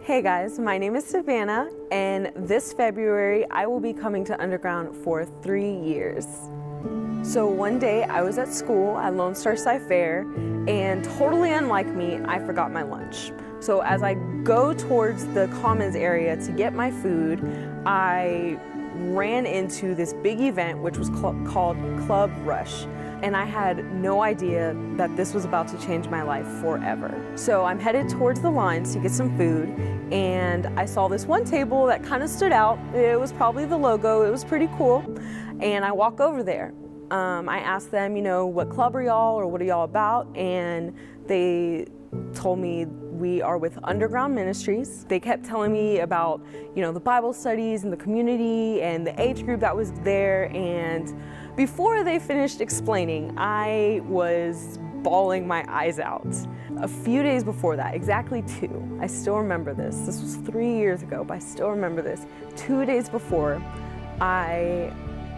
Hey guys, my name is Savannah, and this February I will be coming to Underground for 3 years. So one day I was at school at Lone Star Sci-Fair, and totally unlike me, I forgot my lunch. So as I go towards the commons area to get my food, I ran into this big event which was called Club Rush. And I had no idea that this was about to change my life forever. So I'm headed towards the lines to get some food, and I saw this one table that kind of stood out. It was probably the logo, it was pretty cool. And I walk over there. I asked them, what club are y'all, or what are y'all about? And they told me we are with Underground Ministries. They kept telling me about, the Bible studies and the community and the age group that was there. And before they finished explaining, I was bawling my eyes out. A few days before that, exactly 2, I still remember this. This was 3 years ago, but I still remember this. 2 days before, I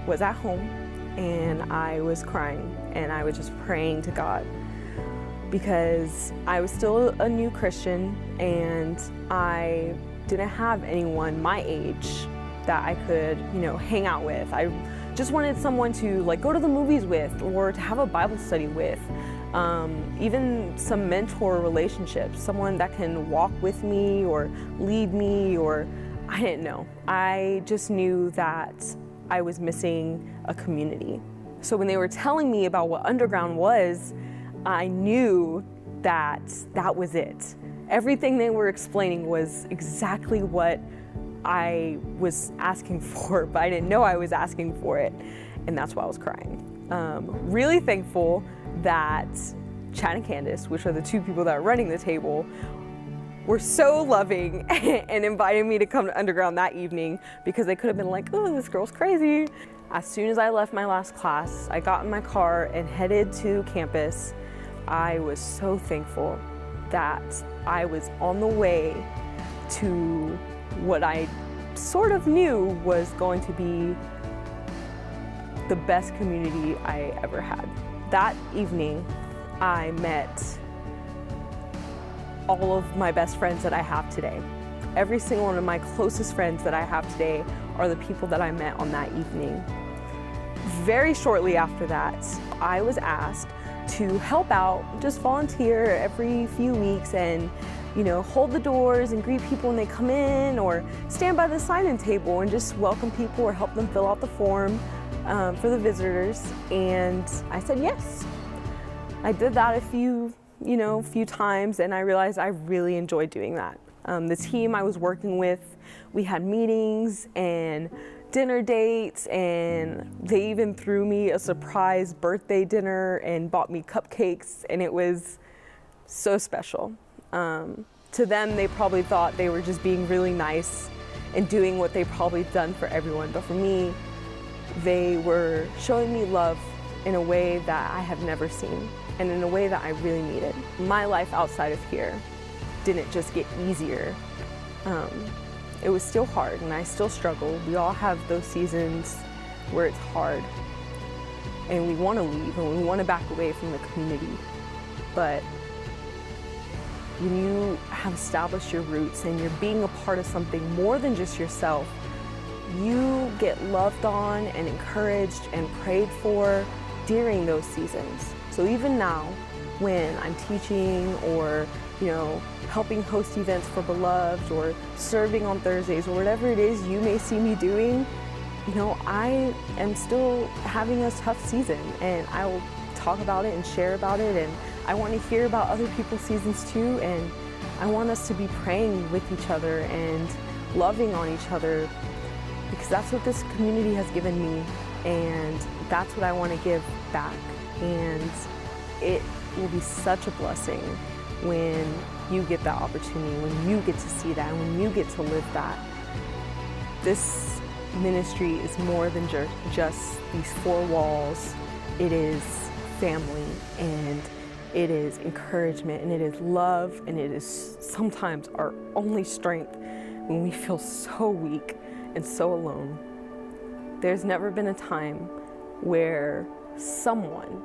was at home and I was crying and I was just praying to God, because I was still a new Christian and I didn't have anyone my age that I could, hang out with. I just wanted someone to go to the movies with, or to have a Bible study with, even some mentor relationships, someone that can walk with me or lead me, or I didn't know. I just knew that I was missing a community. So when they were telling me about what Underground was, I knew that that was it. Everything they were explaining was exactly what I was asking for, but I didn't know I was asking for it, and that's why I was crying. Really thankful that Chad and Candace, which are the 2 people that are running the table, were so loving and invited me to come to Underground that evening, because they could have been like, oh, this girl's crazy. As soon as I left my last class, I got in my car and headed to campus. I was so thankful that I was on the way to what I sort of knew was going to be the best community I ever had. That evening, I met all of my best friends that I have today. Every single one of my closest friends that I have today are the people that I met on that evening. Very shortly after that, I was asked to help out, just volunteer every few weeks and hold the doors and greet people when they come in, or stand by the sign-in table and just welcome people or help them fill out the form for the visitors. And I said yes. I did that a few times, and I realized I really enjoyed doing that. The team I was working with, we had meetings and dinner dates, and they even threw me a surprise birthday dinner and bought me cupcakes, and it was so special. To them, they probably thought they were just being really nice and doing what they probably done for everyone, but for me, they were showing me love in a way that I have never seen, and in a way that I really needed. My life outside of here didn't just get easier. It was still hard, and I still struggle. We all have those seasons where it's hard, and we want to leave, and we want to back away from the community. But when you have established your roots and you're being a part of something more than just yourself, you get loved on and encouraged and prayed for during those seasons. So even now, when I'm teaching or helping host events for Beloved, or serving on Thursdays, or whatever it is you may see me doing, I am still having a tough season, and I will talk about it and share about it, and I want to hear about other people's seasons too, and I want us to be praying with each other and loving on each other, because that's what this community has given me, and that's what I want to give back. And it will be such a blessing when you get that opportunity, when you get to see that, and when you get to live that. This ministry is more than just these 4 walls. It is family, and it is encouragement, and it is love, and it is sometimes our only strength when we feel so weak and so alone. There's never been a time where someone,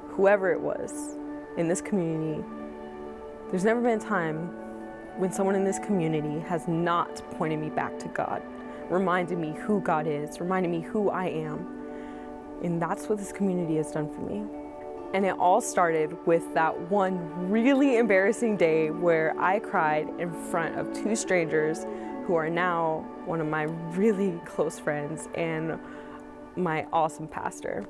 whoever it was in this community, there's never been a time when someone in this community has not pointed me back to God, reminded me who God is, reminded me who I am. And that's what this community has done for me. And it all started with that one really embarrassing day where I cried in front of two strangers who are now one of my really close friends and my awesome pastor.